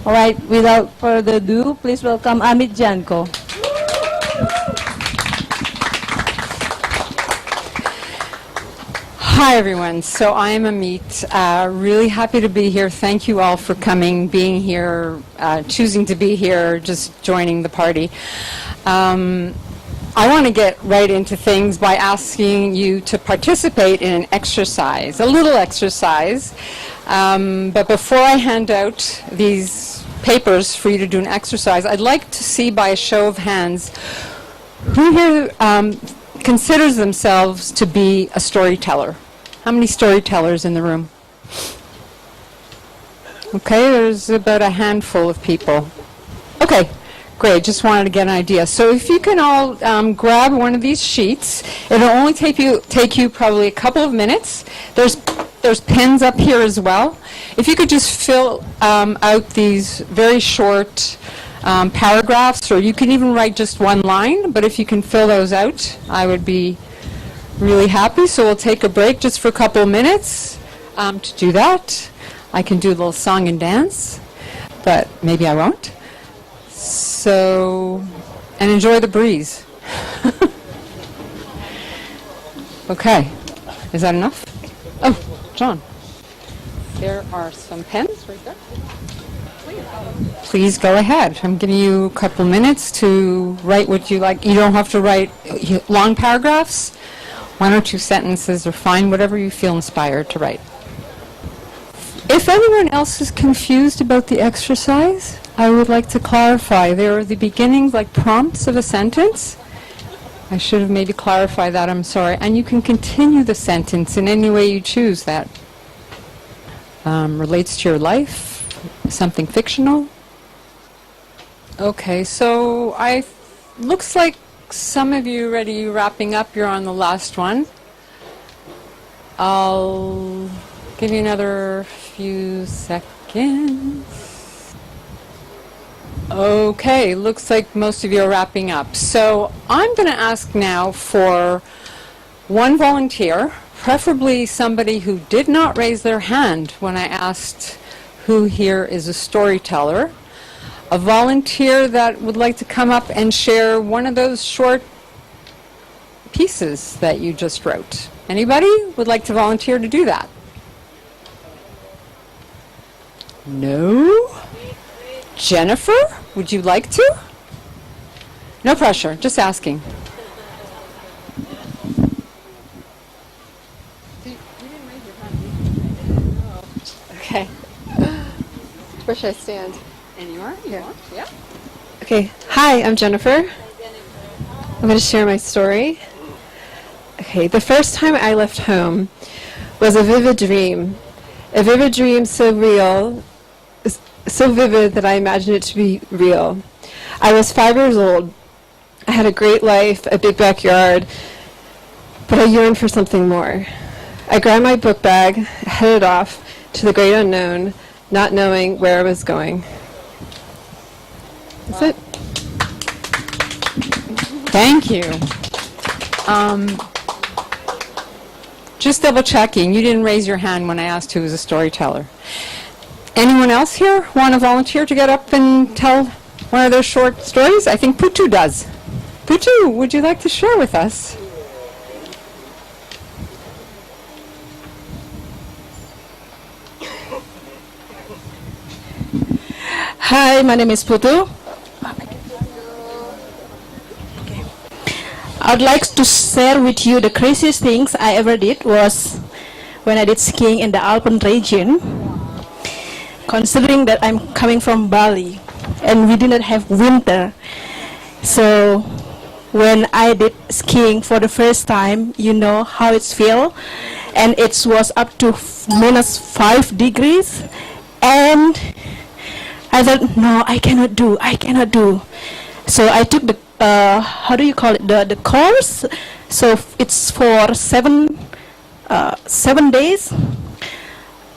All right, without further ado, please welcome Amit Janko. Hi everyone, so I'm Amit, really happy to be here. Thank you all for coming, being here, choosing to be here, just joining the party. I want to get right into things by asking you to participate in an exercise, a little exercise. But before I hand out these papers for you to do an exercise, I'd like to see by a show of hands who here considers themselves to be a storyteller. How many storytellers in the room? Okay, there's about a handful of people. Okay, great, just wanted to get an idea. So if you can all grab one of these sheets, it'll only take you probably a couple of minutes. There's pens up here as well. If you could just fill out these very short paragraphs, or you can even write just one line, but if you can fill those out, I would be really happy. So we'll take a break just for a couple of minutes to do that. I can do a little song and dance, but maybe I won't. So, and enjoy the breeze. Okay, is that enough? Oh, John, there are some pens right there. Please go ahead. I'm giving you a couple minutes to write what you like. You don't have to write long paragraphs. 1 or 2 sentences are fine, whatever you feel inspired to write. If anyone else is confused about the exercise, I would like to clarify. There are the beginnings, like prompts of a sentence. I should have maybe clarified that, I'm sorry. And you can continue the sentence in any way you choose that relates to your life, something fictional. Okay, so looks like some of you already wrapping up. You're on the last one. I'll give you another few seconds. Okay, looks like most of you are wrapping up. So I'm going to ask now for one volunteer, preferably somebody who did not raise their hand when I asked who here is a storyteller. A volunteer that would like to come up and share one of those short pieces that you just wrote. Anybody would like to volunteer to do that? No? Jennifer, would you like to? No pressure, just asking. Okay. Where should I stand? Anywhere you want. Yeah. Okay. Hi, I'm Jennifer. I'm going to share my story. Okay. The first time I left home was a vivid dream. A vivid dream so real, so vivid that I imagined it to be real. I was 5 years old. I had a great life, a big backyard, but I yearned for something more. I grabbed my book bag, headed off to the great unknown, not knowing where I was going. That's it. Thank you. Just double checking, you didn't raise your hand when I asked who was a storyteller. Anyone else here want to volunteer to get up and tell one of their short stories? I think Putu does. Putu, would you like to share with us? Hi, my name is Putu. I'd like to share with you the craziest things I ever did was when I did skiing in the Alpen region. Considering that I'm coming from Bali and we didn't have winter, so when I did skiing for the first time, you know how it feels, and it was up to -5 degrees, and I thought, no, I cannot do. So I took the how do you call it, the course. So it's for 7 days.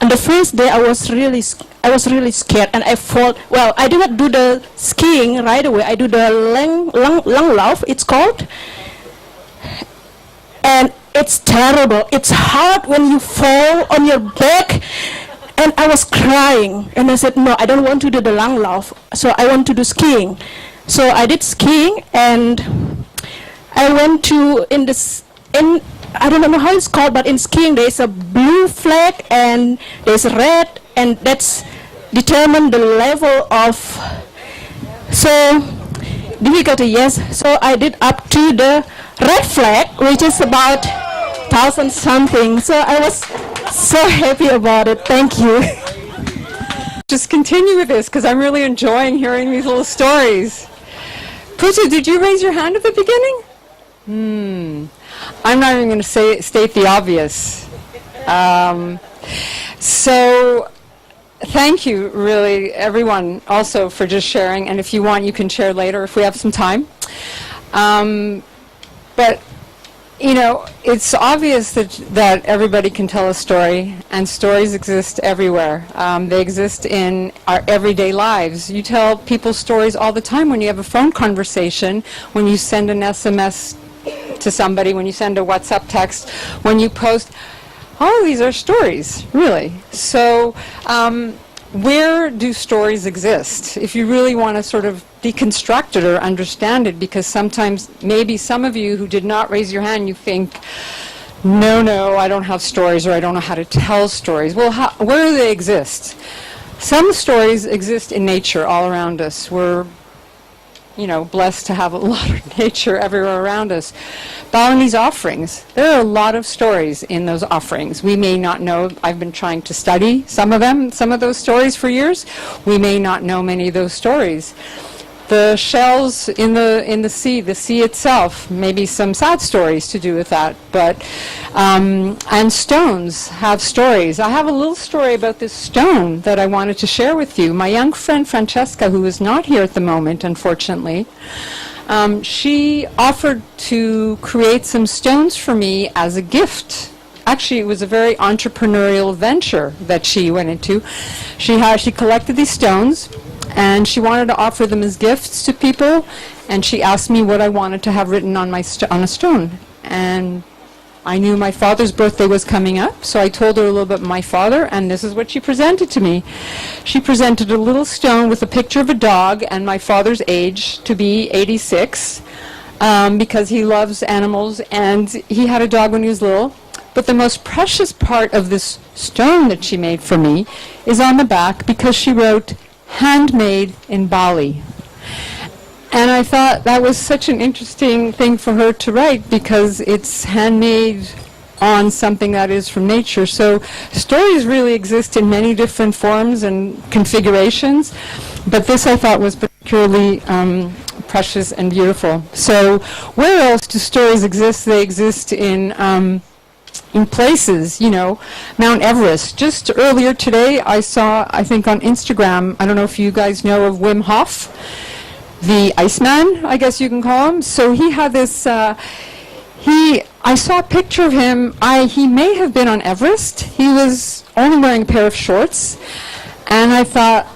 And the first day I was really scared, and I fall. Well, I did not do the skiing right away. I do the langlauf, it's called, and it's terrible. It's hard when you fall on your back, And I was crying, and I said, no, I don't want to do the langlauf, so I want to do skiing. So I did skiing, and I went to, I don't know how it's called, but in skiing there's a blue flag, and there's red, and that's determine the level of, so, difficulty, yes. So I did up to the red flag, which is about 1,000 something. So I was so happy about it. Thank you. Just continue with this because I'm really enjoying hearing these little stories. Puja, did you raise your hand at the beginning? I'm not even going to state the obvious. So thank you, really, everyone, also for just sharing. And if you want, you can share later if we have some time. But you know, it's obvious that everybody can tell a story, and stories exist everywhere. They exist in our everyday lives. You tell people stories all the time when you have a phone conversation, when you send an SMS to somebody, when you send a WhatsApp text, when you post. All of these are stories, really. So where do stories exist? If you really want to sort of deconstruct it or understand it, because sometimes maybe some of you who did not raise your hand, you think, no, I don't have stories, or I don't know how to tell stories. Well, where do they exist? Some stories exist in nature all around us. We're, you know, blessed to have a lot of nature everywhere around us. Balinese offerings, there are a lot of stories in those offerings. We may not know, I've been trying to study some of those stories for years. We may not know many of those stories. The shells in the sea itself, maybe some sad stories to do with that, but, and stones have stories. I have a little story about this stone that I wanted to share with you. My young friend Francesca, who is not here at the moment, unfortunately, she offered to create some stones for me as a gift. Actually, it was a very entrepreneurial venture that she went into. She collected these stones, and she wanted to offer them as gifts to people, and she asked me what I wanted to have written on on a stone. And I knew my father's birthday was coming up, so I told her a little bit about my father, and this is what she presented to me. She presented a little stone with a picture of a dog and my father's age to be 86, because he loves animals, and he had a dog when he was little. But the most precious part of this stone that she made for me is on the back, because she wrote, "Handmade in Bali." And I thought that was such an interesting thing for her to write, because it's handmade on something that is from nature. So stories really exist in many different forms and configurations, but this I thought was particularly precious and beautiful. So where else do stories exist? They exist in places, you know, Mount Everest. Just earlier today, I saw, I think on Instagram, I don't know if you guys know of Wim Hof, the Iceman, I guess you can call him. So he had this, I saw a picture of him, he may have been on Everest. He was only wearing a pair of shorts, and I thought,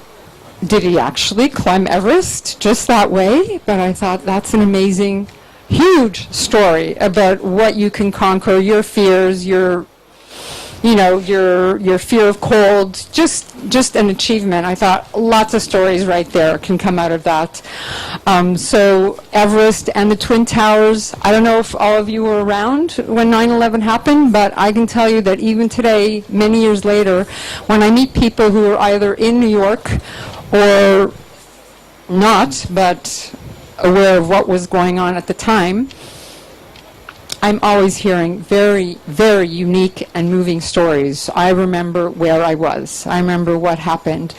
did he actually climb Everest just that way? But I thought, that's an amazing, huge story about what you can conquer, your fears, your fear of cold, just an achievement. I thought lots of stories right there can come out of that. So Everest and the Twin Towers, I don't know if all of you were around when 9/11 happened, but I can tell you that even today, many years later, when I meet people who are either in New York or not, but aware of what was going on at the time, I'm always hearing very, very unique and moving stories. I remember where I was. I remember what happened.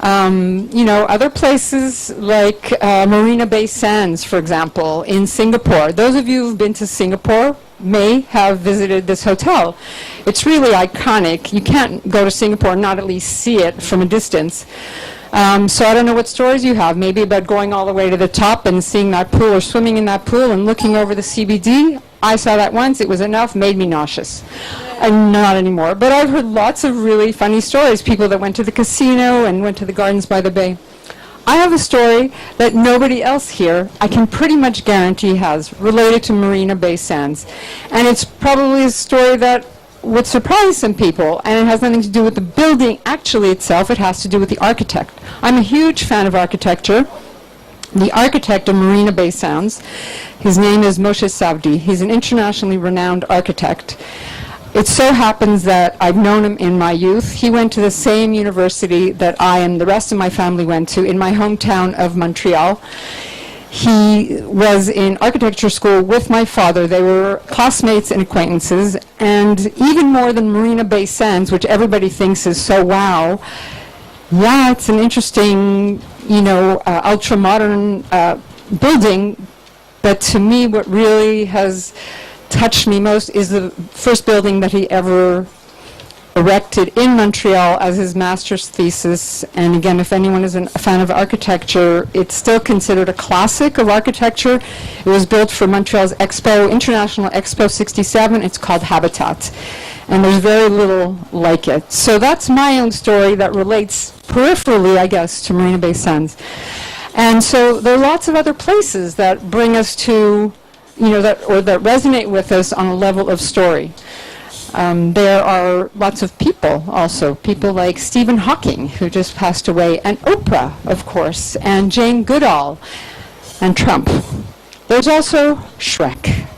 Other places like Marina Bay Sands, for example, in Singapore. Those of you who've been to Singapore may have visited this hotel. It's really iconic. You can't go to Singapore and not at least see it from a distance. So I don't know what stories you have, maybe about going all the way to the top and seeing that pool or swimming in that pool and looking over the CBD. I saw that once. It was enough, made me nauseous. And not anymore. But I've heard lots of really funny stories, people that went to the casino and went to the Gardens by the Bay. I have a story that nobody else here, I can pretty much guarantee, has, related to Marina Bay Sands. And it's probably a story that would surprise some people, and it has nothing to do with the building actually itself. It has to do with the architect. I'm a huge fan of architecture. The architect of Marina Bay Sands, his name is Moshe Savdi. He's an internationally renowned architect. It so happens that I've known him in my youth. He went to the same university that I and the rest of my family went to in my hometown of Montreal. He was in architecture school with my father. They were classmates and acquaintances, and even more than Marina Bay Sands, which everybody thinks is so wow, yeah, it's an interesting, ultra-modern building, but to me what really has touched me most is the first building that he ever erected in Montreal as his master's thesis. And again, if anyone is a fan of architecture, it's still considered a classic of architecture. It was built for Montreal's International Expo 67. It's called Habitat. And there's very little like it. So that's my own story that relates peripherally, I guess, to Marina Bay Sands. And so there are lots of other places that bring us to, that resonate with us on a level of story. There are lots of people also, people like Stephen Hawking, who just passed away, and Oprah, of course, and Jane Goodall, and Trump. There's also Shrek.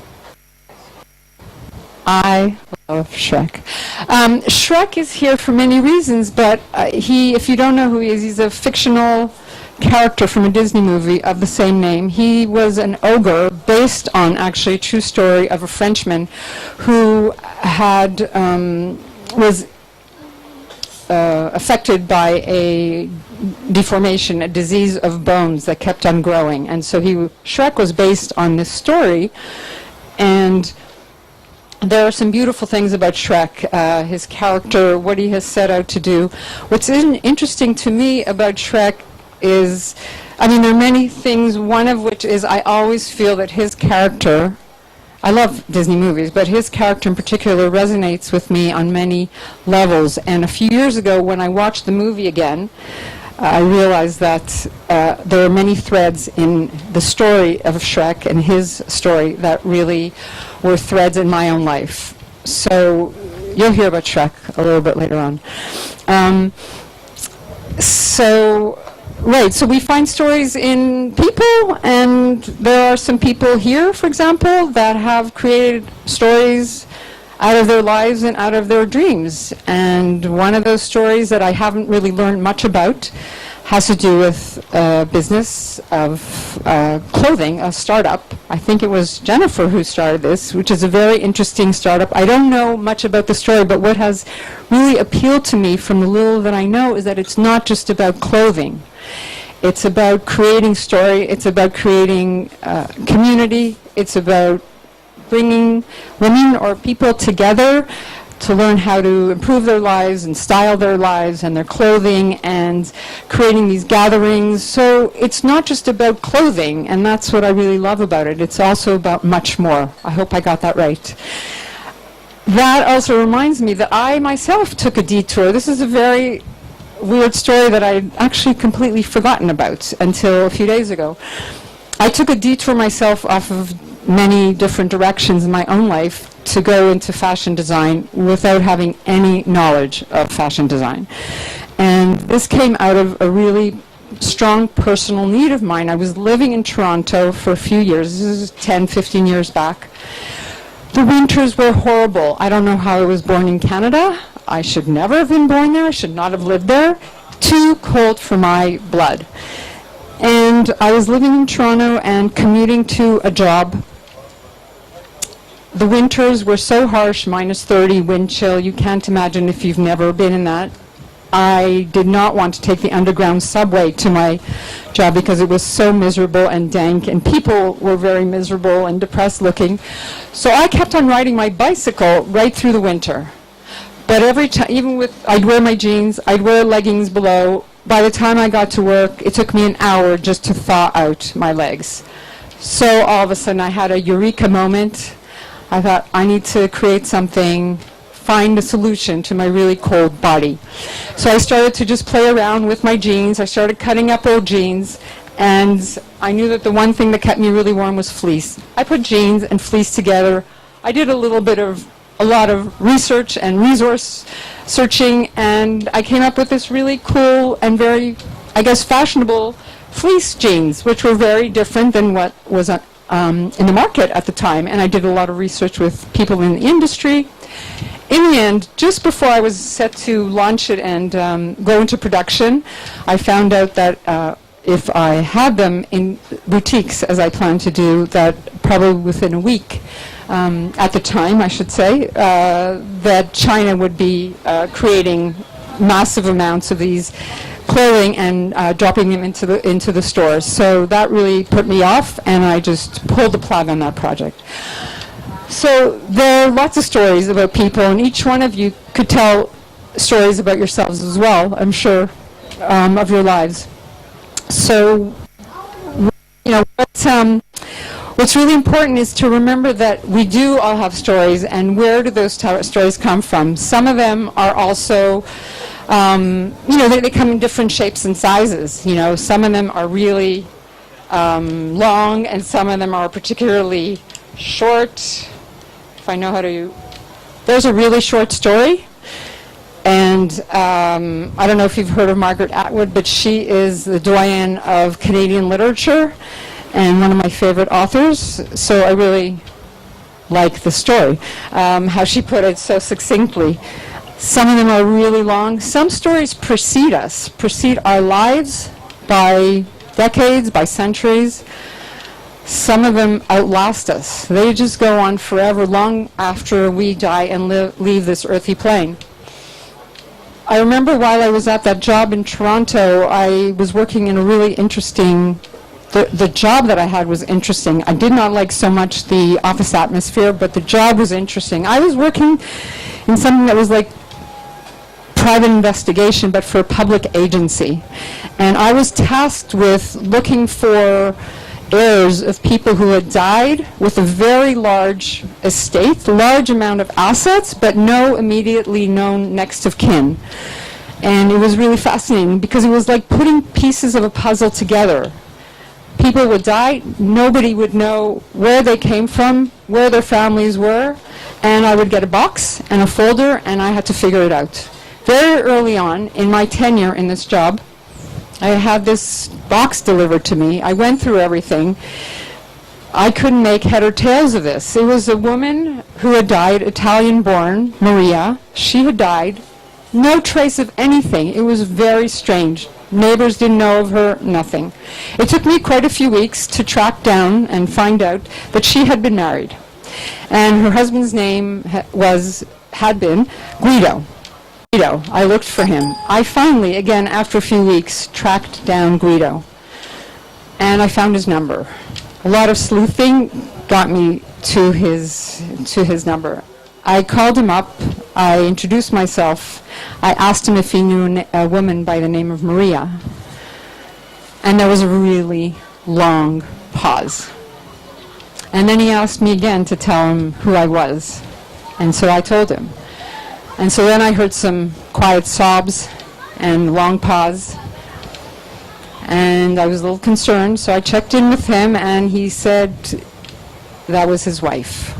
I love Shrek. Shrek is here for many reasons, but if you don't know who he is, he's a fictional character from a Disney movie of the same name. He was an ogre based on actually a true story of a Frenchman who was affected by a deformation, a disease of bones that kept on growing. And so Shrek was based on this story, and there are some beautiful things about Shrek, his character, what he has set out to do. What's interesting to me about Shrek is, there are many things, one of which is I always feel that his character, I love Disney movies, but his character in particular resonates with me on many levels. And a few years ago when I watched the movie again, I realized that there are many threads in the story of Shrek and his story that really were threads in my own life. So you'll hear about Shrek a little bit later on. So we find stories in people, and there are some people here, for example, that have created stories out of their lives and out of their dreams. And one of those stories that I haven't really learned much about has to do with business of clothing, a startup. I think it was Jennifer who started this, which is a very interesting startup. I don't know much about the story, but what has really appealed to me from the little that I know is that it's not just about clothing. It's about creating story. It's about creating community. It's about bringing women or people together to learn how to improve their lives and style their lives and their clothing, and creating these gatherings. So it's not just about clothing, and that's what I really love about it. It's also about much more. I hope I got that right. That also reminds me that I myself took a detour. This is a very weird story that I'd actually completely forgotten about until a few days ago. I took a detour myself off of many different directions in my own life to go into fashion design without having any knowledge of fashion design. And this came out of a really strong personal need of mine. I was living in Toronto for a few years. This is 10, 15 years back. The winters were horrible. I don't know how I was born in Canada. I should never have been born there. I should not have lived there. Too cold for my blood. And I was living in Toronto and commuting to a job. The winters were so harsh, minus 30, wind chill. You can't imagine if you've never been in that. I did not want to take the underground subway to my job because it was so miserable and dank, and people were very miserable and depressed looking. So I kept on riding my bicycle right through the winter. But every time, I'd wear my jeans, I'd wear leggings below. By the time I got to work, it took me an hour just to thaw out my legs. So all of a sudden I had a eureka moment. I thought, I need to create something, find a solution to my really cold body. So I started to just play around with my jeans. I started cutting up old jeans, and I knew that the one thing that kept me really warm was fleece. I put jeans and fleece together. I did a little bit of a lot of research and resource searching, and I came up with this really cool and very, I guess, fashionable fleece jeans, which were very different than what was in the market at the time. And I did a lot of research with people in the industry. In the end, just before I was set to launch it and go into production, I found out that if I had them in boutiques, as I planned to do, that probably within a week, at the time, I should say, that China would be creating massive amounts of these clothing and dropping them into the stores. So that really put me off, and I just pulled the plug on that project. So there are lots of stories about people, and each one of you could tell stories about yourselves as well, I'm sure, of your lives. So, you know, what's really important is to remember that we do all have stories, and where do those stories come from? Some of them are also, you know, they come in different shapes and sizes. You know, some of them are really long, and some of them are particularly short. If I know how to, there's a really short story. And I don't know if you've heard of Margaret Atwood, but she is the doyen of Canadian literature and one of my favorite authors. So I really like the story, how she put it so succinctly. Some of them are really long. Some stories precede us, precede our lives by decades, by centuries. Some of them outlast us. They just go on forever, long after we die and leave this earthy plane. I remember while I was at that job in Toronto, I was working in a really interesting, the job that I had was interesting. I did not like so much the office atmosphere, but the job was interesting. I was working in something that was like private investigation, but for a public agency. And I was tasked with looking for heirs of people who had died with a very large estate, large amount of assets, but no immediately known next of kin. And it was really fascinating because it was like putting pieces of a puzzle together. People would die, nobody would know where they came from, where their families were, and I would get a box and a folder, and I had to figure it out. Very early on in my tenure in this job, I had this box delivered to me. I went through everything. I couldn't make head or tails of this. It was a woman who had died, Italian-born, Maria. She had died. No trace of anything. It was very strange. Neighbors didn't know of her, nothing. It took me quite a few weeks to track down and find out that she had been married. And her husband's name had been Guido. I looked for him. I finally, again, after a few weeks, tracked down Guido. And I found his number. A lot of sleuthing got me to his number. I called him up. I introduced myself. I asked him if he knew a woman by the name of Maria. And there was a really long pause. And then he asked me again to tell him who I was. And so I told him. And so then I heard some quiet sobs and long pause. And I was a little concerned, so I checked in with him, and he said that was his wife.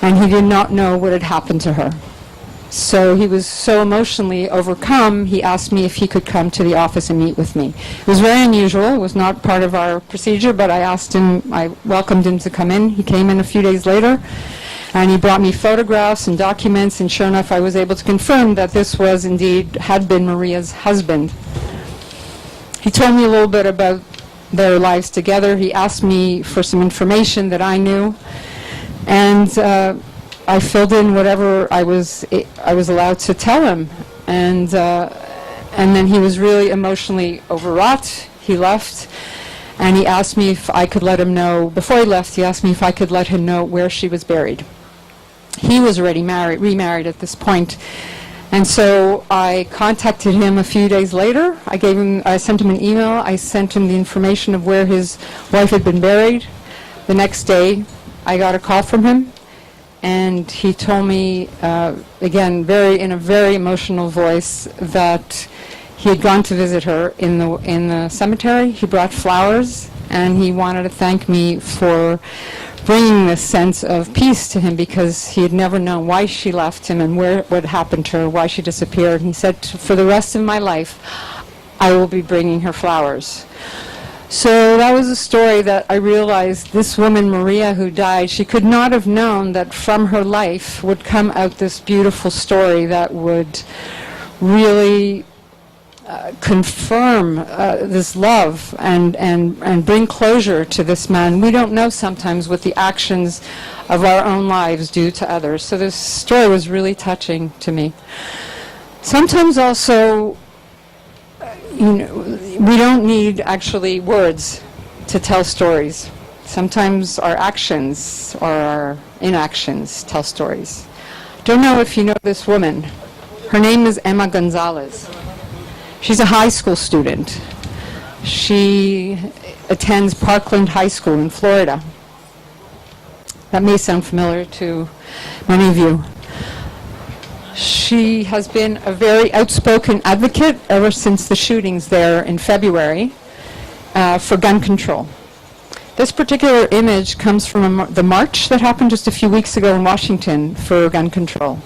And he did not know what had happened to her. So he was so emotionally overcome, he asked me if he could come to the office and meet with me. It was very unusual. It was not part of our procedure, but I welcomed him to come in. He came in a few days later. And he brought me photographs and documents, and sure enough, I was able to confirm that this was indeed, had been Maria's husband. He told me a little bit about their lives together. He asked me for some information that I knew, and I filled in whatever I was allowed to tell him. And then he was really emotionally overwrought. He left. And he asked me if I could let him know, before he left, he asked me if I could let him know where she was buried. He was already remarried at this point. And so I contacted him a few days later. I sent him an email. I sent him the information of where his wife had been buried. The next day, I got a call from him. And he told me, again, in a very emotional voice, that he had gone to visit her in the cemetery. He brought flowers, and he wanted to thank me for bringing this sense of peace to him because he had never known why she left him and what happened to her, why she disappeared. And he said, for the rest of my life, I will be bringing her flowers. So that was a story that I realized this woman, Maria, who died, she could not have known that from her life would come out this beautiful story that would really confirm this love and bring closure to this man. We don't know sometimes what the actions of our own lives do to others. So this story was really touching to me. Sometimes also, we don't need actually words to tell stories. Sometimes our actions or our inactions tell stories. Don't know if you know this woman. Her name is Emma Gonzalez. She's a high school student. She attends Parkland High School in Florida. That may sound familiar to many of you. She has been a very outspoken advocate ever since the shootings there in February for gun control. This particular image comes from the march that happened just a few weeks ago in Washington for gun control.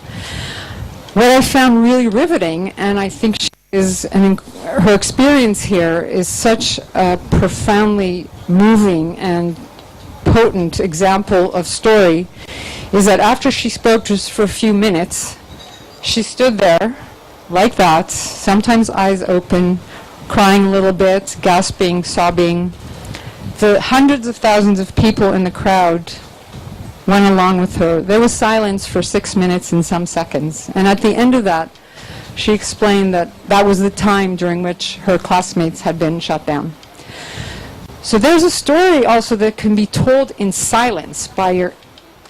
What I found really riveting, and I think her experience here is such a profoundly moving and potent example of story, is that after she spoke just for a few minutes, she stood there like that, sometimes eyes open, crying a little bit, gasping, sobbing. The hundreds of thousands of people in the crowd went along with her. There was silence for 6 minutes and some seconds. And at the end of that, she explained that that was the time during which her classmates had been shot down. So there's a story also that can be told in silence by your,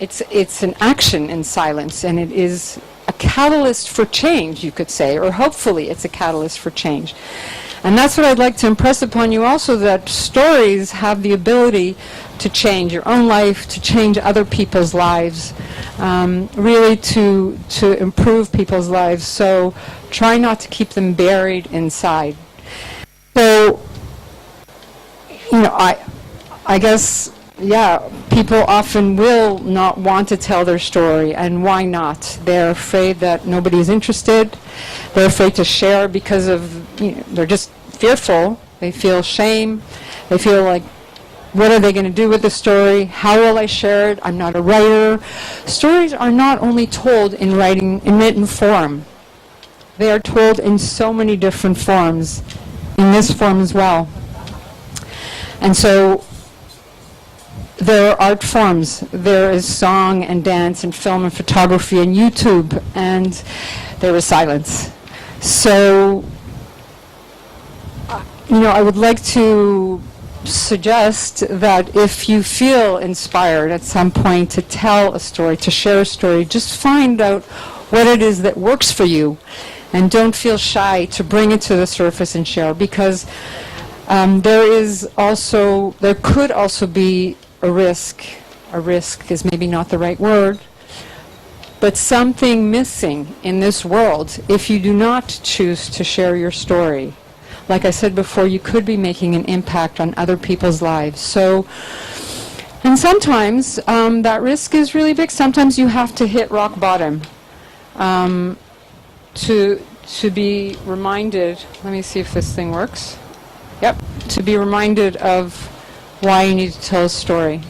it's an action in silence, and it is a catalyst for change, you could say, or hopefully it's a catalyst for change. And that's what I'd like to impress upon you also, that stories have the ability to change your own life, to change other people's lives, really to improve people's lives. So try not to keep them buried inside. So, I guess, people often will not want to tell their story, and why not? They're afraid that nobody's interested. They're afraid to share because of, they're just fearful. They feel shame. They feel like, what are they going to do with the story? How will I share it? I'm not a writer. Stories are not only told in written form. They are told in so many different forms, in this form as well. And so there are art forms. There is song and dance and film and photography and YouTube, and there is silence. So, I would like to suggest that if you feel inspired at some point to tell a story, to share a story, just find out what it is that works for you, and don't feel shy to bring it to the surface and share, because there could also be a risk is maybe not the right word, but something missing in this world if you do not choose to share your story. Like I said before, you could be making an impact on other people's lives. So, and sometimes that risk is really big. Sometimes you have to hit rock bottom to be reminded. Let me see if this thing works. Yep, to be reminded of why you need to tell a story.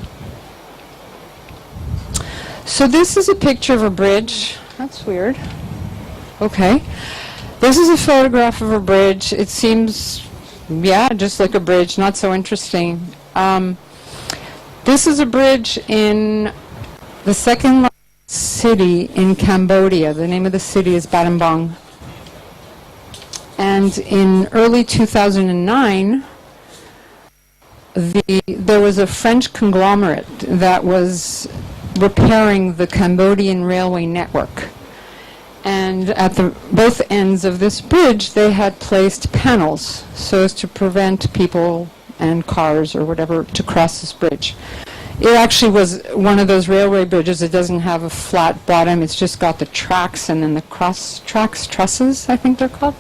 So this is a picture of a bridge. That's weird. Okay. This is a photograph of a bridge. It seems, just like a bridge, not so interesting. This is a bridge in the second largest city in Cambodia. The name of the city is Battambang. And in early 2009, there was a French conglomerate that was repairing the Cambodian railway network. And at both ends of this bridge, they had placed panels so as to prevent people and cars or whatever to cross this bridge. It actually was one of those railway bridges that doesn't have a flat bottom. It's just got the tracks and then the trusses, I think they're called.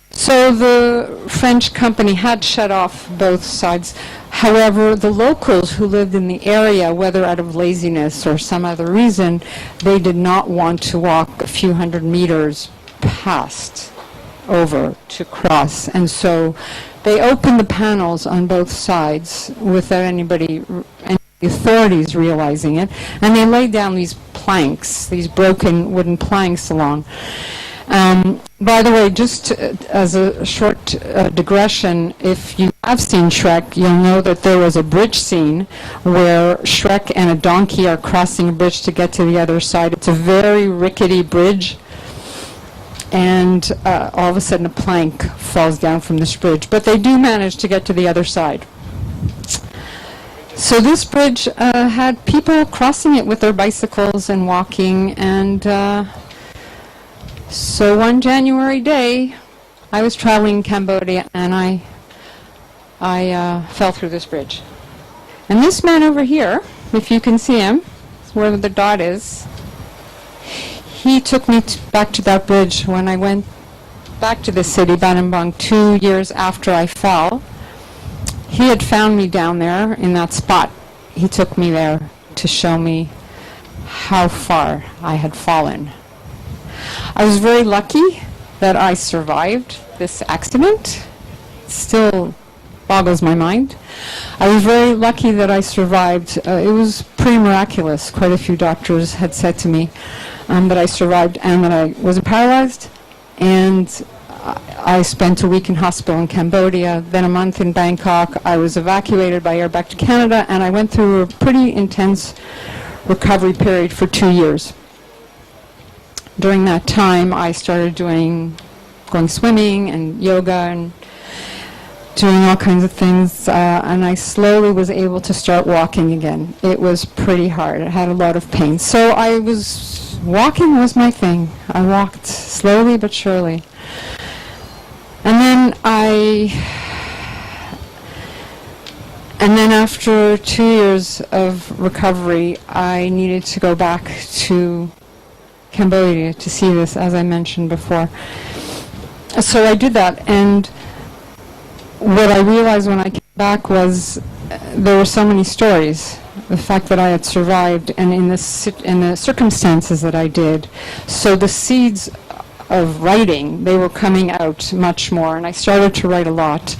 So the French company had shut off both sides. However, the locals who lived in the area, whether out of laziness or some other reason, they did not want to walk a few hundred meters past over to cross. And so they opened the panels on both sides without any authorities realizing it, and they laid down these planks, these broken wooden planks along. By the way, just as a short digression, if you have seen Shrek, you'll know that there was a bridge scene where Shrek and a donkey are crossing a bridge to get to the other side. It's a very rickety bridge, and all of a sudden a plank falls down from this bridge. But they do manage to get to the other side. So this bridge had people crossing it with their bicycles and walking, and so one January day, I was traveling in Cambodia, and I fell through this bridge. And this man over here, if you can see him, where the dot is, he took me back to that bridge when I went back to the city, Battambang, 2 years after I fell. He had found me down there in that spot. He took me there to show me how far I had fallen. I was very lucky that I survived this accident. It still boggles my mind. I was very lucky that I survived. It was pretty miraculous. Quite a few doctors had said to me that I survived and that I wasn't paralyzed. And I spent a week in hospital in Cambodia, then a month in Bangkok. I was evacuated by air back to Canada, and I went through a pretty intense recovery period for 2 years. During that time, I started going swimming and yoga and doing all kinds of things, and I slowly was able to start walking again. It was pretty hard. I had a lot of pain. So walking was my thing. I walked slowly but surely. And then after 2 years of recovery, I needed to go back to Cambodia to see this, as I mentioned before. So I did that, and what I realized when I came back was there were so many stories. The fact that I had survived, and in the circumstances that I did. So the seeds of writing, they were coming out much more, and I started to write a lot.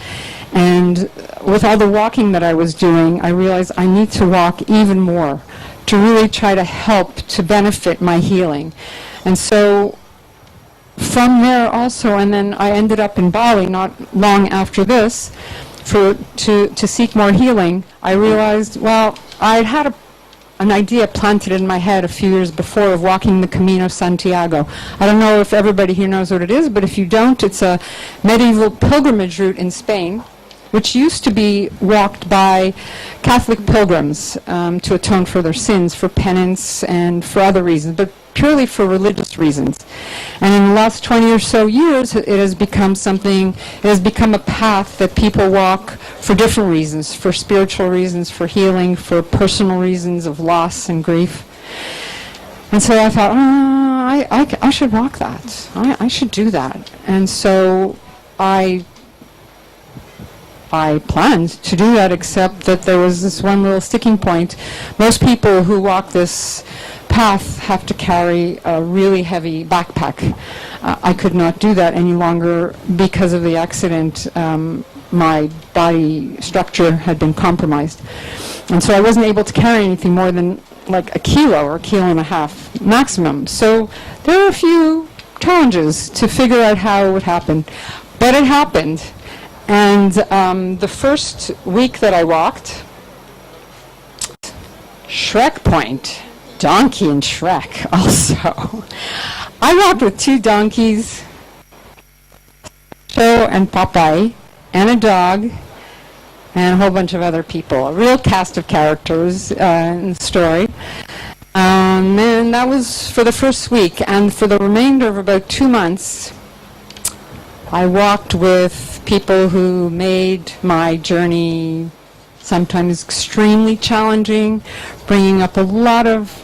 And with all the walking that I was doing, I realized I need to walk even more to really try to help to benefit my healing. And so from there also, and then I ended up in Bali not long after this to seek more healing. I realized, well, I'd had an idea planted in my head a few years before of walking the Camino Santiago. I don't know if everybody here knows what it is, but if you don't, it's a medieval pilgrimage route in Spain, which used to be walked by Catholic pilgrims to atone for their sins, for penance, and for other reasons, but purely for religious reasons. And in the last 20 or so years, it has become a path that people walk for different reasons, for spiritual reasons, for healing, for personal reasons of loss and grief. And so I thought, I should walk that. I should do that. And so I planned to do that, except that there was this one little sticking point. Most people who walk this path have to carry a really heavy backpack. I could not do that any longer because of the accident. My body structure had been compromised. And so I wasn't able to carry anything more than like a kilo or a kilo and a half maximum. So there were a few challenges to figure out how it would happen. But it happened. And the first week that I walked, Shrek Point, Donkey and Shrek also. I walked with 2 donkeys, Joe and Popeye, and a dog, and a whole bunch of other people. A real cast of characters in the story. And that was for the first week. And for the remainder of about 2 months, I walked with people who made my journey sometimes extremely challenging, bringing up a lot of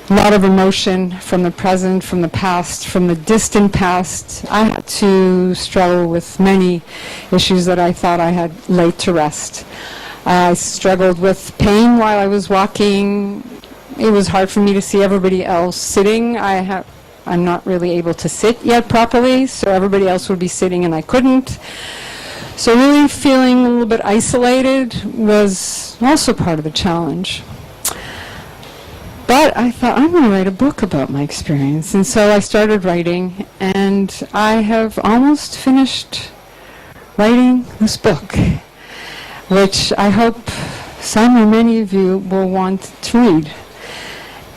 a lot of emotion from the present, from the past, from the distant past. I had to struggle with many issues that I thought I had laid to rest. I struggled with pain while I was walking. It was hard for me to see everybody else sitting. I'm not really able to sit yet properly, so everybody else would be sitting and I couldn't. So really feeling a little bit isolated was also part of the challenge. But I thought, I'm going to write a book about my experience. And so I started writing, and I have almost finished writing this book, which I hope some or many of you will want to read.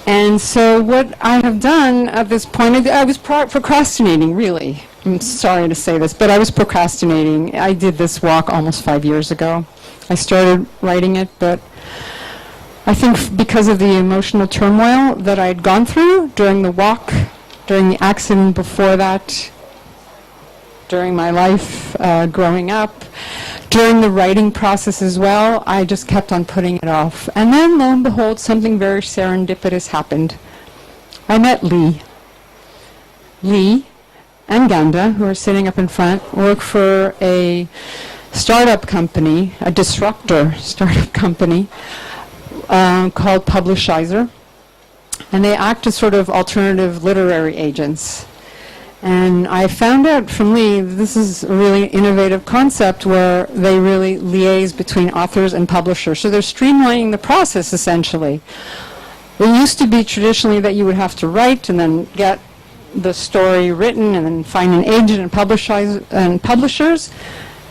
And so what I have done at this point, I was procrastinating, really. I'm sorry to say this, but I was procrastinating. I did this walk almost 5 years ago. I started writing it, but I think because of the emotional turmoil that I had gone through during the walk, during the accident before that, during my life growing up, during the writing process as well, I just kept on putting it off. And then, lo and behold, something very serendipitous happened. I met Lee. Lee and Ganda, who are sitting up in front, work for a startup company, a disruptor startup company, called Publishizer, and they act as sort of alternative literary agents. And I found out from Lee this is a really innovative concept where they really liaise between authors and publishers. So they're streamlining the process, essentially. It used to be traditionally that you would have to write and then get the story written and then find an agent and publishers.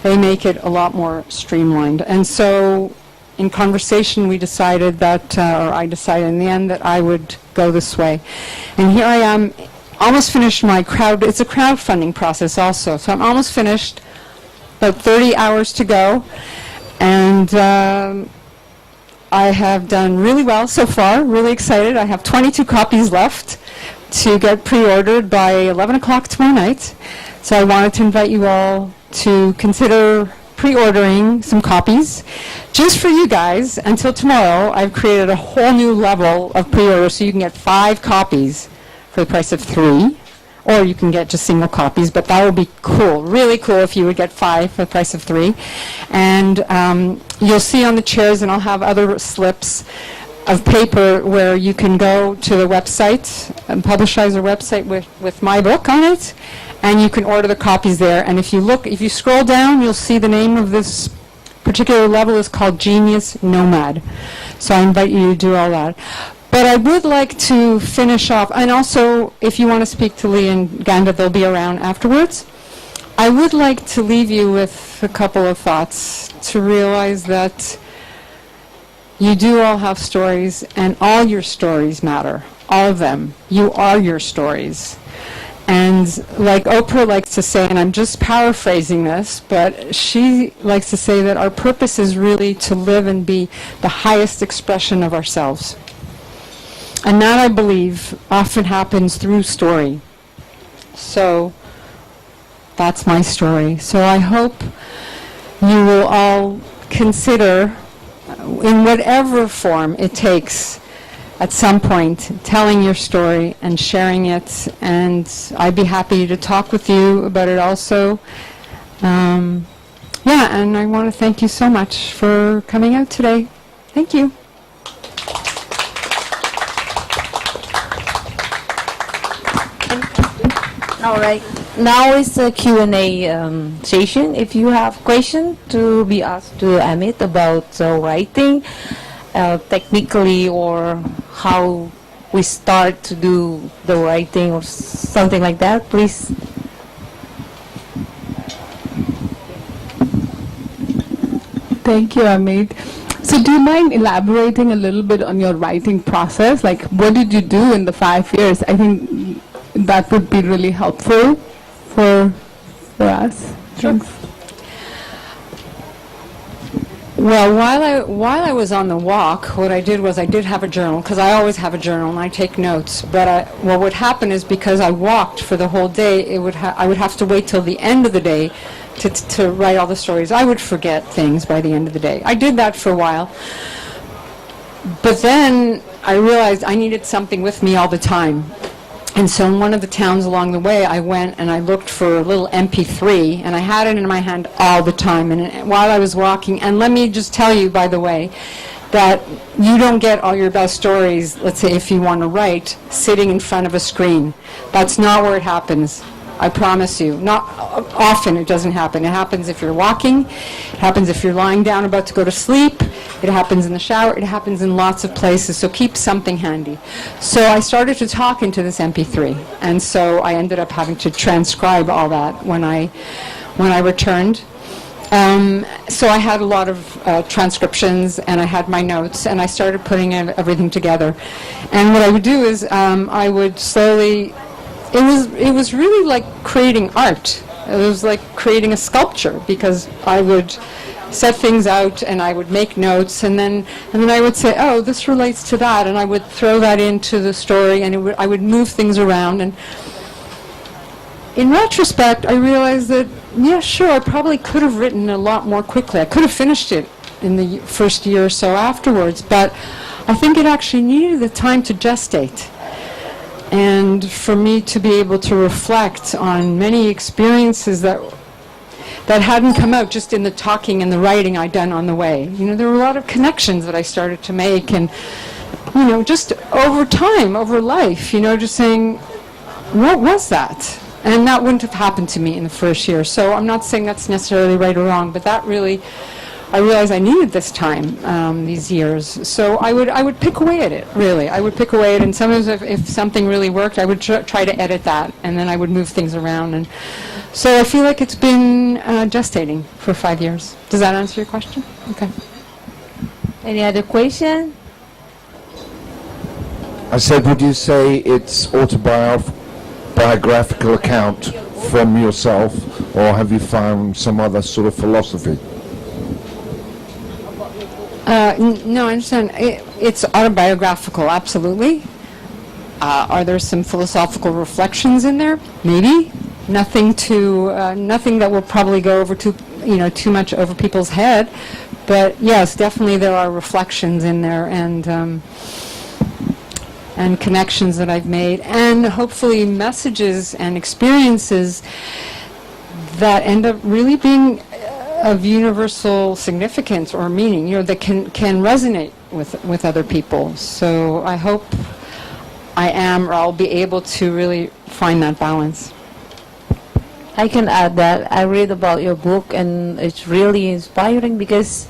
They make it a lot more streamlined. And so in conversation, we decided that, or I decided in the end that I would go this way. And here I am, almost finished my it's a crowdfunding process also. So I'm almost finished, about 30 hours to go. And I have done really well so far, really excited. I have 22 copies left to get pre-ordered by 11 o'clock tomorrow night. So I wanted to invite you all to consider pre-ordering some copies. Just for you guys, until tomorrow, I've created a whole new level of pre-order so you can get 5 copies for the price of 3, or you can get just single copies, but that would be cool, really cool if you would get 5 for the price of 3. And you'll see on the chairs, and I'll have other slips of paper where you can go to the website, Publishizer website with my book on it, and you can order the copies there. And if you scroll down, you'll see the name of this particular level is called Genius Nomad. So I invite you to do all that. But I would like to finish off, and also if you want to speak to Lee and Ganda, they'll be around afterwards. I would like to leave you with a couple of thoughts to realize that you do all have stories, and all your stories matter, all of them. You are your stories. And like Oprah likes to say, and I'm just paraphrasing this, but she likes to say that our purpose is really to live and be the highest expression of ourselves. And that, I believe, often happens through story. So that's my story. So I hope you will all consider, in whatever form it takes, at some point, telling your story and sharing it, and I'd be happy to talk with you about it also. And I want to thank you so much for coming out today. Thank you. All right. Now is a Q&A session. If you have questions to be asked to Amit about writing, technically, or how we start to do the writing or something like that, please. Thank you, Amit. So do you mind elaborating a little bit on your writing process? Like, what did you do in the 5 years? I think that would be really helpful for us. Sure. Thanks. Well, while I was on the walk, what I did was I did have a journal, because I always have a journal and I take notes. But what would happen is, because I walked for the whole day, I would have to wait till the end of the day to write all the stories. I would forget things by the end of the day. I did that for a while. But then I realized I needed something with me all the time. And so in one of the towns along the way, I went and I looked for a little MP3, and I had it in my hand all the time. And while I was walking, and let me just tell you, by the way, that you don't get all your best stories, let's say if you want to write, sitting in front of a screen. That's not where it happens. I promise you. Not often it doesn't happen. It happens if you're walking. It happens if you're lying down about to go to sleep. It happens in the shower. It happens in lots of places. So keep something handy. So I started to talk into this MP3. And so I ended up having to transcribe all that when I returned. So I had a lot of transcriptions, and I had my notes, and I started putting everything together. And what I would do is I would slowly... It was really like creating art. It was like creating a sculpture, because I would set things out and I would make notes, and then I would say, oh, this relates to that, and I would throw that into the story, and I would move things around. And in retrospect, I realized that, yeah, sure, I probably could have written a lot more quickly. I could have finished it in the first year or so afterwards, but I think it actually needed the time to gestate. And for me to be able to reflect on many experiences that hadn't come out just in the talking and the writing I'd done on the way. There were a lot of connections that I started to make, and, just over time, over life, just saying, what was that? And that wouldn't have happened to me in the first year. So I'm not saying that's necessarily right or wrong, but that really... I realized I needed this time, these years. So I would pick away at it, really. I would pick away at it, and sometimes if something really worked, I would try to edit that, and then I would move things around. And so I feel like it's been gestating for 5 years. Does that answer your question? Okay. Any other question? I said, would you say it's autobiographical account from yourself, or have you found some other sort of philosophy? No, I understand. It's autobiographical, absolutely. Are there some philosophical reflections in there? Maybe. Nothing that will probably go over too much over people's head. But yes, definitely there are reflections in there, and connections that I've made, and hopefully messages and experiences that end up really being of universal significance or meaning, that can resonate with other people. So I hope I am, or I'll be able to really find that balance. I can add that I read about your book, and it's really inspiring because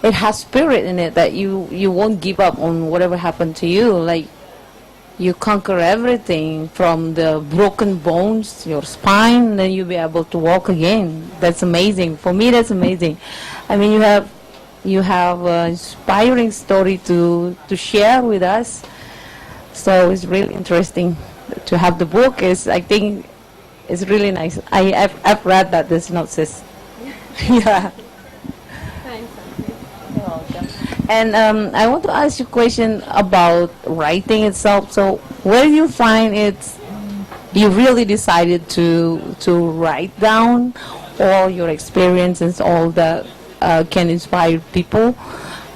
it has spirit in it, that you won't give up on whatever happened to you. Like, you conquer everything from the broken bones, your spine, then you'll be able to walk again. That's amazing. For me, that's amazing. I mean, you have an inspiring story to share with us. So it's really interesting to have the book. I think it's really nice. I've read that, the synopsis. Yeah. And I want to ask you a question about writing itself. So where do you find you really decided to write down all your experiences, all that can inspire people,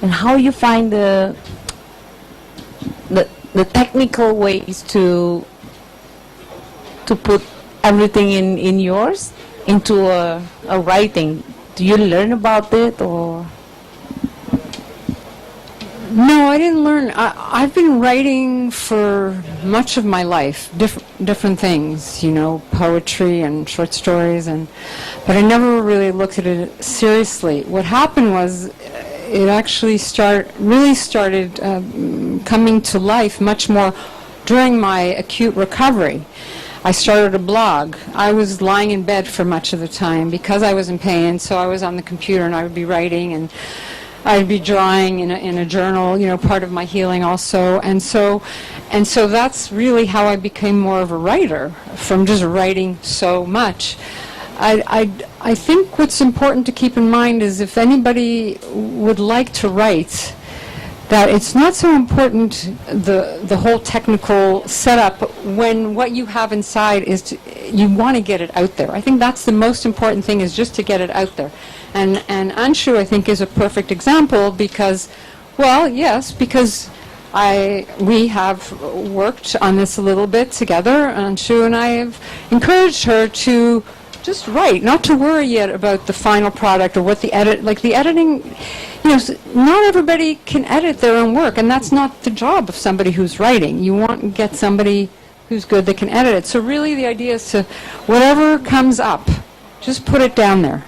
and how you find the technical ways to put everything in yours into a writing? Do you learn about it, or? No, I didn't learn. I've been writing for much of my life, different things, poetry and short stories, but I never really looked at it seriously. What happened was, it actually really started coming to life much more during my acute recovery. I started a blog. I was lying in bed for much of the time because I was in pain, so I was on the computer and I would be writing, and I'd be drawing in a journal, part of my healing also. And so that's really how I became more of a writer, from just writing so much. I think what's important to keep in mind is, if anybody would like to write, that it's not so important the whole technical setup, when what you have inside is you want to get it out there. I think that's the most important thing, is just to get it out there. And Anshu, I think, is a perfect example because, well, yes, because we have worked on this a little bit together, and Shu and I have encouraged her to just write, not to worry yet about the final product or what the editing, not everybody can edit their own work, and that's not the job of somebody who's writing. You want to get somebody who's good that can edit it. So really the idea is to, whatever comes up, just put it down there.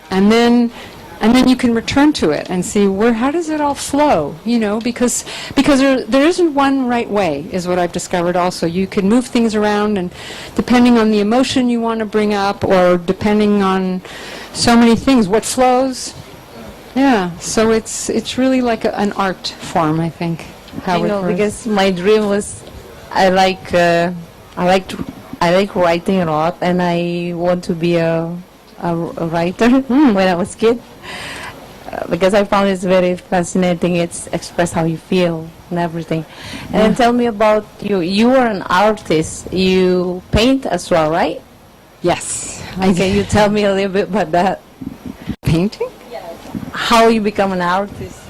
And then you can return to it and see how does it all flow, because there isn't one right way, is what I've discovered also. You can move things around, and depending on the emotion you want to bring up, or depending on so many things, what flows. Yeah, so it's really like an art form, I think. Because my dream was, I like writing a lot, and I want to be a writer when I was kid, because I found it very fascinating. It's express how you feel and everything. And then tell me about you. You are an artist. You paint as well, right? Yes. Can you tell me a little bit about that? Painting? How you become an artist?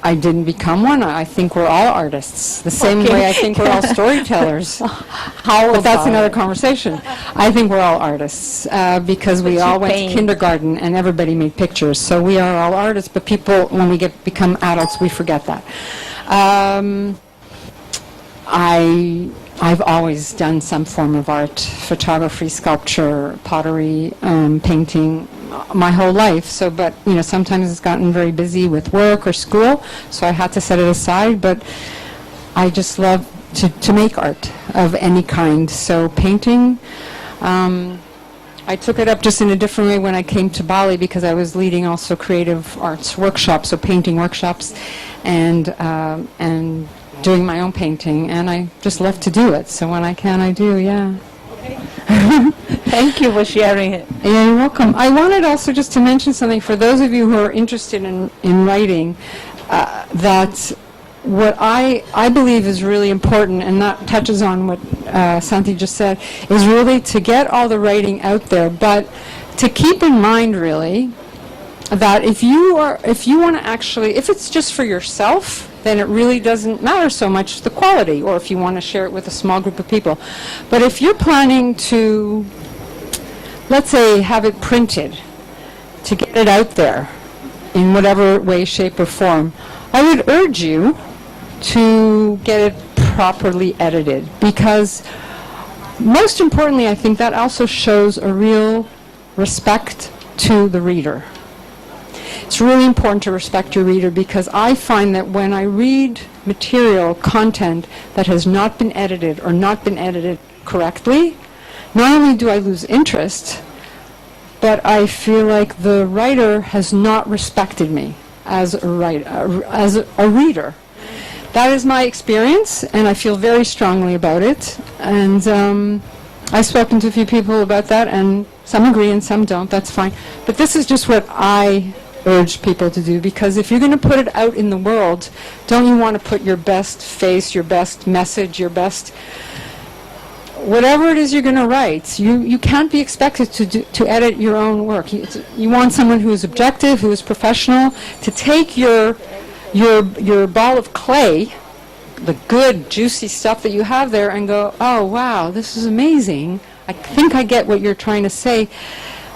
I didn't become one. I think we're all artists. The same way I think we're all storytellers. But that's another conversation. I think we're all artists because we all went to kindergarten and everybody made pictures. So we are all artists, but people, when we become adults, we forget that. I've always done some form of art, photography, sculpture, pottery, painting, my whole life. So, but sometimes it's gotten very busy with work or school, so I had to set it aside. But I just love to make art of any kind. So painting, I took it up just in a different way when I came to Bali, because I was leading also creative arts workshops, so painting workshops, and doing my own painting, and I just love to do it. So when I can, I do. Yeah. Thank you for sharing it. Yeah, you're welcome. I wanted also just to mention something for those of you who are interested in writing, that what I believe is really important, and that touches on what Santi just said, is really to get all the writing out there, but to keep in mind really that if you want to actually, if it's just for yourself, then it really doesn't matter so much the quality, or if you want to share it with a small group of people. But if you're planning to, let's say, have it printed, to get it out there in whatever way, shape, or form, I would urge you to get it properly edited, because most importantly, I think that also shows a real respect to the reader. It's really important to respect your reader, because I find that when I read material, content that has not been edited or not been edited correctly, not only do I lose interest, but I feel like the writer has not respected me as a reader. That is my experience, and I feel very strongly about it. And I've spoken to a few people about that, and some agree and some don't. That's fine. But this is just what I urge people to do, because if you're going to put it out in the world, don't you want to put your best face, your best message, your best whatever it is you're going to write. You can't be expected to edit your own work. You want someone who is objective, who is professional, to take your ball of clay, the good juicy stuff that you have there, and go, oh wow, this is amazing. I think I get what you're trying to say.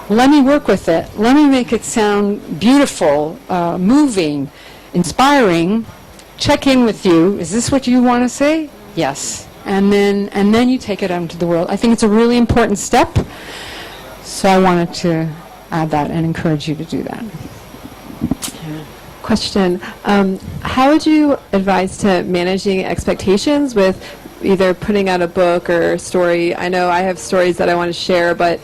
Let me work with it. Let me make it sound beautiful, moving, inspiring. Check in with you. Is this what you want to say? Yes. And then you take it out into the world. I think it's a really important step. So I wanted to add that and encourage you to do that. Question. How would you advise to managing expectations with either putting out a book or story? I know I have stories that I want to share, but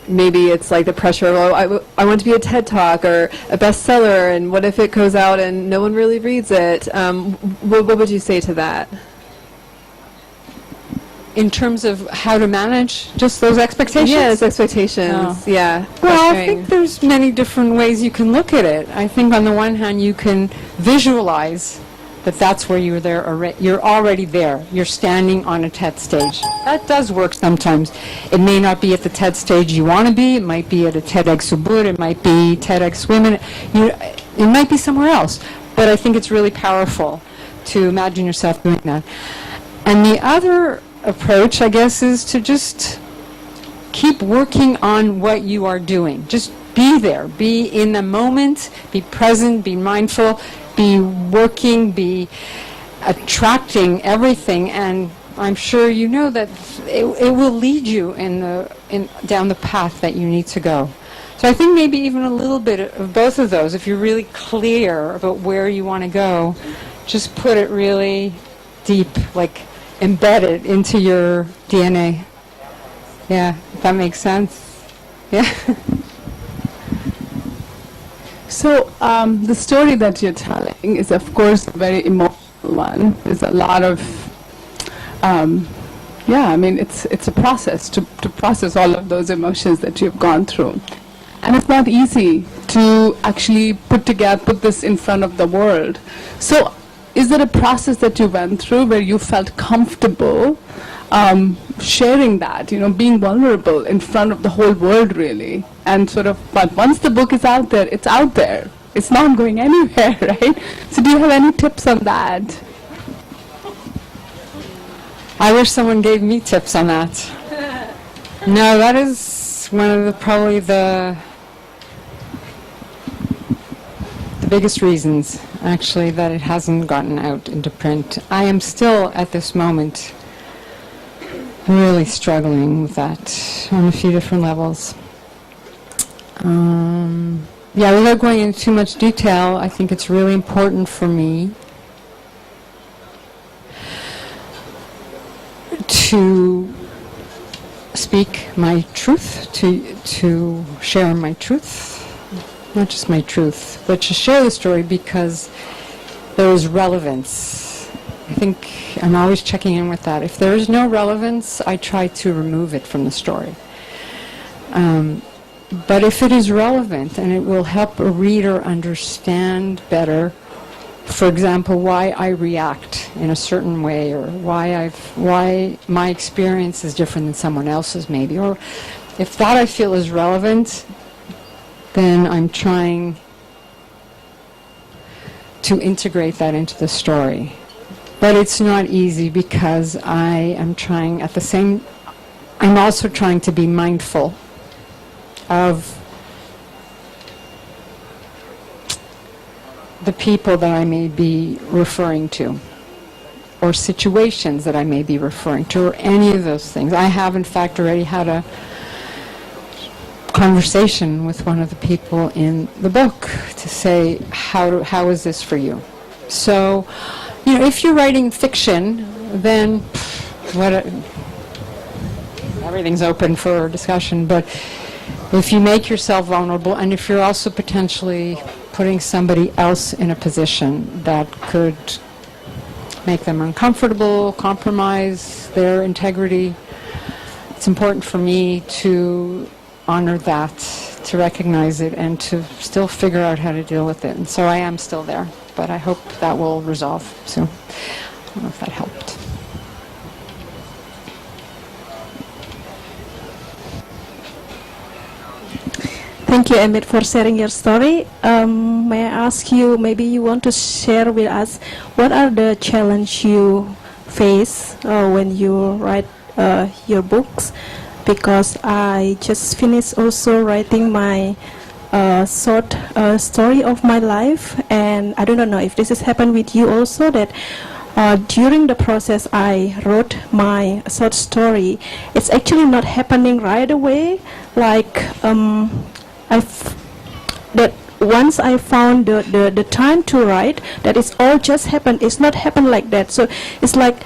maybe it's like the pressure of, I want to be a TED Talk or a bestseller, and what if it goes out and no one really reads it? What would you say to that? In terms of how to manage just those expectations? Yes, expectations. Oh. Yeah. Well, I think there's many different ways you can look at it. I think on the one hand, you can visualize that that's where you're there. You're already there. You're standing on a TED stage. That does work sometimes. It may not be at the TED stage you want to be. It might be at a TEDx Ubud. It might be TEDx Women. It might be somewhere else. But I think it's really powerful to imagine yourself doing that. And the other approach, I guess, is to just keep working on what you are doing. Just be there, be in the moment, be present, be mindful, be working, be attracting everything, and I'm sure you know that it will lead you down the path that you need to go. So I think maybe even a little bit of both of those, if you're really clear about where you want to go, just put it really deep, like embed it into your DNA. Yeah, if that makes sense. Yeah. So the story that you're telling is, of course, a very emotional one. There's a lot of, it's a process to process all of those emotions that you've gone through. And it's not easy to actually put this in front of the world. So is there a process that you went through where you felt comfortable sharing that, being vulnerable in front of the whole world, really? And but once the book is out there, it's out there. It's not going anywhere, right? So do you have any tips on that? I wish someone gave me tips on that. No, that is one of probably the biggest reasons, actually, that it hasn't gotten out into print. I am still, at this moment, really struggling with that on a few different levels. Without going into too much detail, I think it's really important for me to speak my truth, to share my truth, not just my truth, but to share the story because there is relevance. I think I'm always checking in with that. If there is no relevance, I try to remove it from the story. But if it is relevant and it will help a reader understand better, for example, why I react in a certain way, or why my experience is different than someone else's maybe, or if that I feel is relevant, then I'm trying to integrate that into the story. But it's not easy because I'm also trying to be mindful of the people that I may be referring to, or situations that I may be referring to, or any of those things. I have, in fact, already had a conversation with one of the people in the book to say, how is this for you? So, if you're writing fiction, then everything's open for discussion, but if you make yourself vulnerable, and if you're also potentially putting somebody else in a position that could make them uncomfortable, compromise their integrity, it's important for me to honor that, to recognize it, and to still figure out how to deal with it. And so I am still there, but I hope that will resolve soon. I don't know if that helped. Thank you, Amit, for sharing your story. May I ask you, maybe you want to share with us, what are the challenges you face when you write your books? Because I just finished also writing my short story of my life, and I do not know if this has happened with you also, that during the process I wrote my short story, it's actually not happening right away, like that once I found the time to write, that it's all just happened. It's not happened like that. So it's like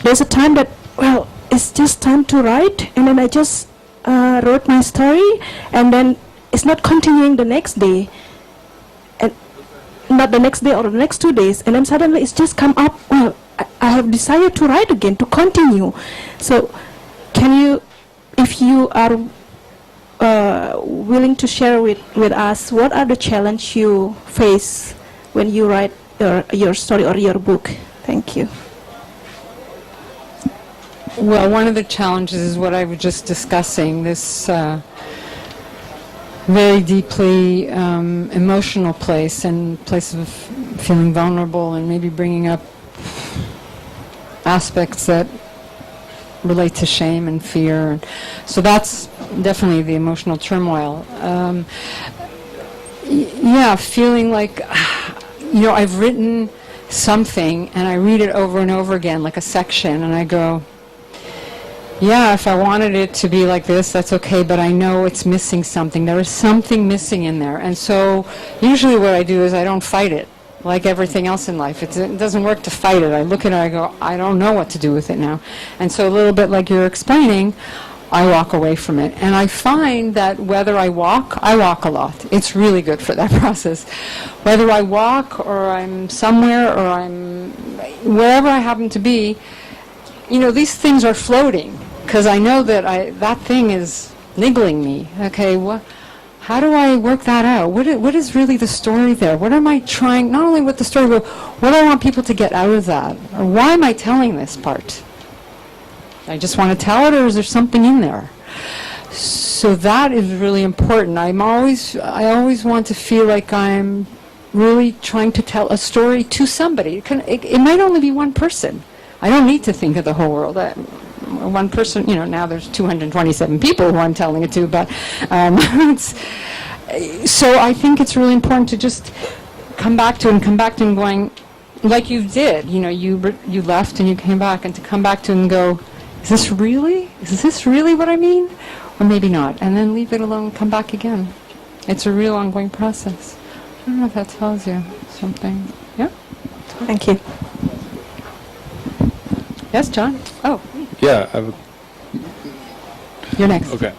there's a time that, well, it's just time to write, and then I just wrote my story, and then it's not continuing the next day, and not the next day or the next 2 days, and then suddenly it's just come up, well, I have decided to write again, to continue. So can you, if you are willing to share with us, what are the challenges you face when you write your story or your book? Thank you. Well, one of the challenges is what I was just discussing, this very deeply emotional place, and place of feeling vulnerable and maybe bringing up aspects that relate to shame and fear. So that's definitely the emotional turmoil. Yeah, feeling like, I've written something and I read it over and over again, like a section, and I go, yeah, if I wanted it to be like this, that's okay, but I know it's missing something. There is something missing in there. And so usually what I do is I don't fight it, like everything else in life. It doesn't work to fight it. I look at it, I go, I don't know what to do with it now. And so a little bit like you're explaining, I walk away from it. And I find that whether I walk a lot. It's really good for that process. Whether I walk or I'm somewhere or I'm wherever I happen to be, these things are floating because I know that that thing is niggling me. Okay, how do I work that out? What is really the story there? What am I trying, not only with the story, but what do I want people to get out of that? Or why am I telling this part? I just want to tell it, or is there something in there? So that is really important. I always want to feel like I'm really trying to tell a story to somebody. It might only be one person. I don't need to think of the whole world. One person, now there's 227 people who I'm telling it to, but so I think it's really important to just come back to it and going, like you did, you left and you came back, and to come back to it and go, is this really what I mean? Or maybe not. And then leave it alone and come back again. It's a real ongoing process. I don't know if that tells you something. Yeah? Thank you. Yes, John? Oh, Yeah, you're next. okay.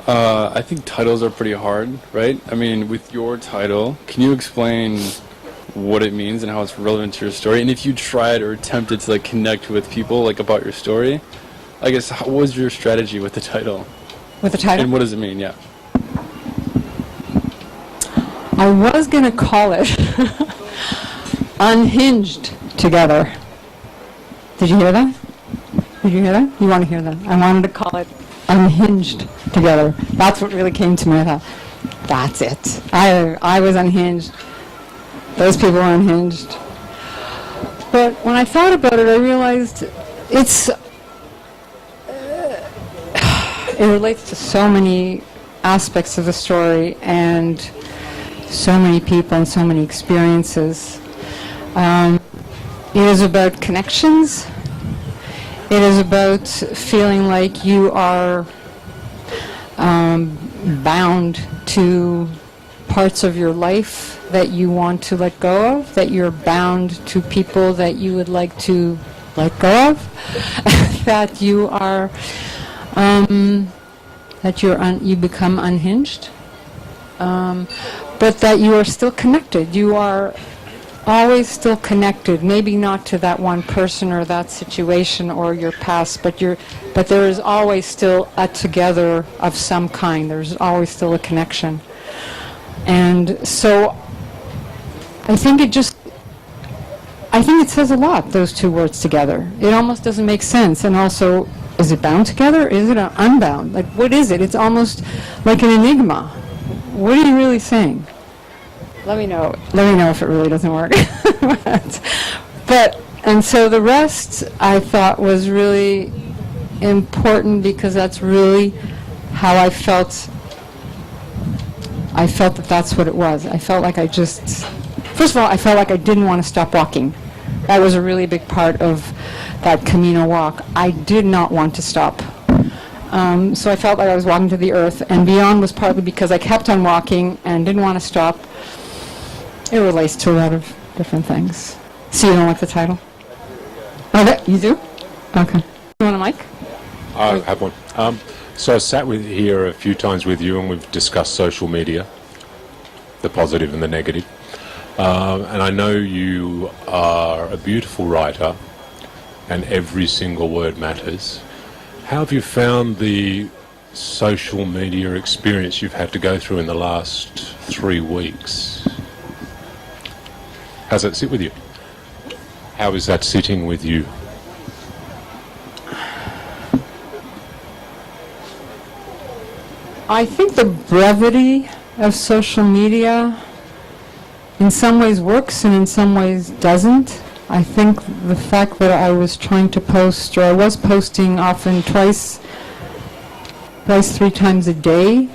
I think titles are pretty hard, right? I mean, with your title, can you explain what it means and how it's relevant to your story? And if you tried or attempted to connect with people about your story, I guess what was your strategy with the title? With the title? And what does it mean? Yeah. I was going to call it Unhinged Together. Did you hear that? Did you hear that? You want to hear that? I wanted to call it Unhinged Together. That's what really came to me. I thought, that's it. I was unhinged. Those people were unhinged. But when I thought about it, I realized it relates to so many aspects of the story and so many people and so many experiences. It is about connections. It is about feeling like you are bound to parts of your life that you want to let go of, that you're bound to people that you would like to let go of, that you are, you become unhinged, but that you are still connected. You are always still connected, maybe not to that one person or that situation or your past, but there is always still a together of some kind. There's always still a connection. And so I think it says a lot, those two words together. It almost doesn't make sense. And also, is it bound together? Is it unbound? Like, what is it? It's almost like an enigma. What are you really saying? Let me know if it really doesn't work. And so the rest I thought was really important because that's really how I felt. I felt that that's what it was. I felt like first of all, I felt like I didn't want to stop walking. That was a really big part of that Camino walk. I did not want to stop. So I felt like I was walking to the earth, and beyond was partly because I kept on walking and didn't want to stop. It relates to a lot of different things. So you don't like the title? Oh, you do? Okay. You want a mic? I have one. So I sat here a few times with you and we've discussed social media, the positive and the negative. And I know you are a beautiful writer and every single word matters. How have you found the social media experience you've had to go through in the last 3 weeks? How's that sit with you? How is that sitting with you? I think the brevity of social media in some ways works and in some ways doesn't. I think the fact that I was trying to post, or I was posting often twice, 3 times a day,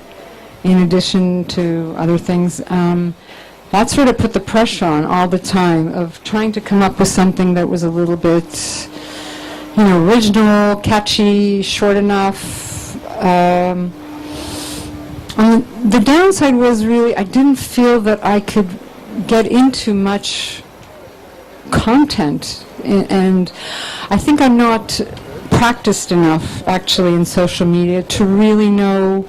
in addition to other things, that sort of put the pressure on all the time of trying to come up with something that was a little bit, original, catchy, short enough. The downside was really I didn't feel that I could get into much content, and I think I'm not practiced enough actually in social media to really know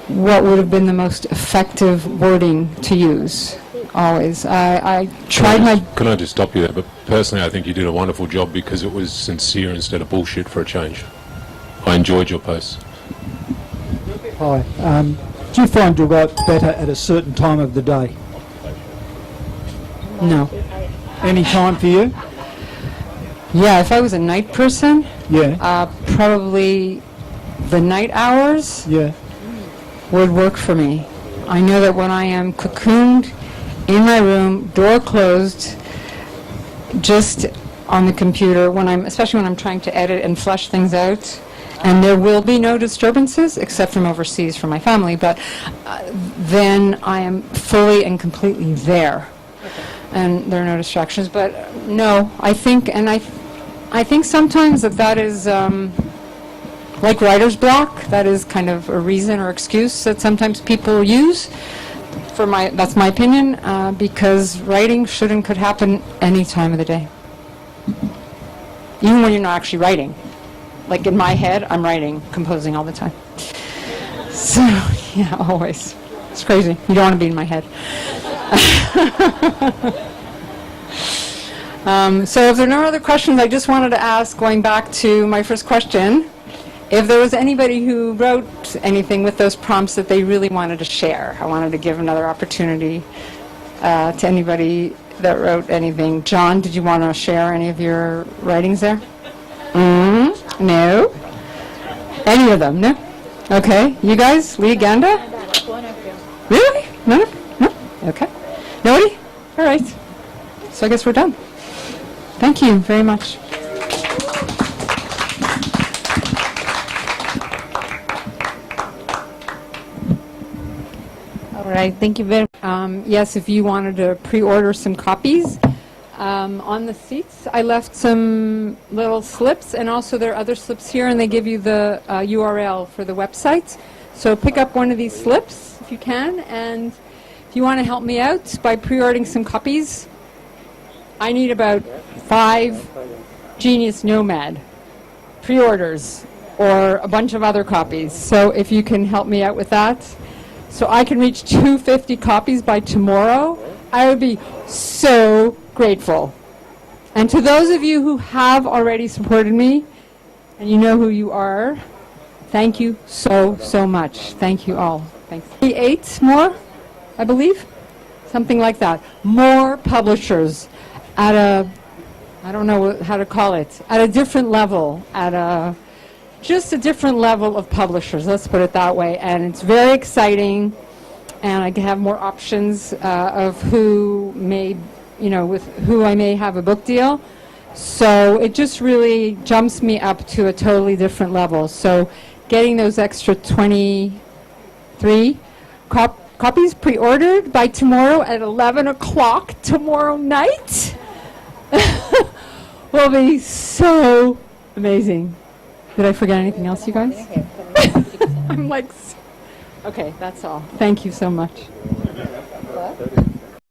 what would have been the most effective wording to use. Always. I tried my... Can I just stop you there? But personally, I think you did a wonderful job because it was sincere instead of bullshit for a change. I enjoyed your posts. Hi. Do you find you write better at a certain time of the day? No. Any time for you? Yeah, if I was a night person, Yeah. probably the night hours Yeah. would work for me. I know that when I am cocooned in my room, door closed, just on the computer, especially when I'm trying to edit and flesh things out, and there will be no disturbances except from overseas from my family, but then I am fully and completely there. And there are no distractions, but no, I think sometimes that is like writer's block. That is kind of a reason or excuse that sometimes people use. That's my opinion, because writing should and could happen any time of the day, even when you're not actually writing. Like in my head, I'm writing, composing all the time. So yeah, always. It's crazy. You don't want to be in my head. So if there are no other questions, I just wanted to ask, going back to my first question, if there was anybody who wrote anything with those prompts that they really wanted to share. I wanted to give another opportunity to anybody that wrote anything. John, did you want to share any of your writings there? No? Any of them? No? Okay. You guys? Lee Ganda? Really? None of them? No? Okay. Nobody? All right. So I guess we're done. Thank you very much. All right, thank you very much. Yes, if you wanted to pre-order some copies, on the seats I left some little slips, and also there are other slips here, and they give you the URL for the website. So pick up one of these slips if you can, and if you want to help me out by pre-ordering some copies, I need about 5 Genius Nomad pre-orders or a bunch of other copies. So if you can help me out with that, so I can reach 250 copies by tomorrow, I would be so grateful. And to those of you who have already supported me, and you know who you are, thank you so, so much. Thank you all. Thanks. 8 more, I believe, something like that. More publishers at a, I don't know how to call it, at a different level, just a different level of publishers, let's put it that way. And it's very exciting, and I can have more options of who may, with who I may have a book deal. So it just really jumps me up to a totally different level. So getting those extra 23 copies pre-ordered by tomorrow at 11 o'clock tomorrow night will be so amazing. Did I forget anything else, you guys? I'm like, okay, that's all. Thank you so much. What?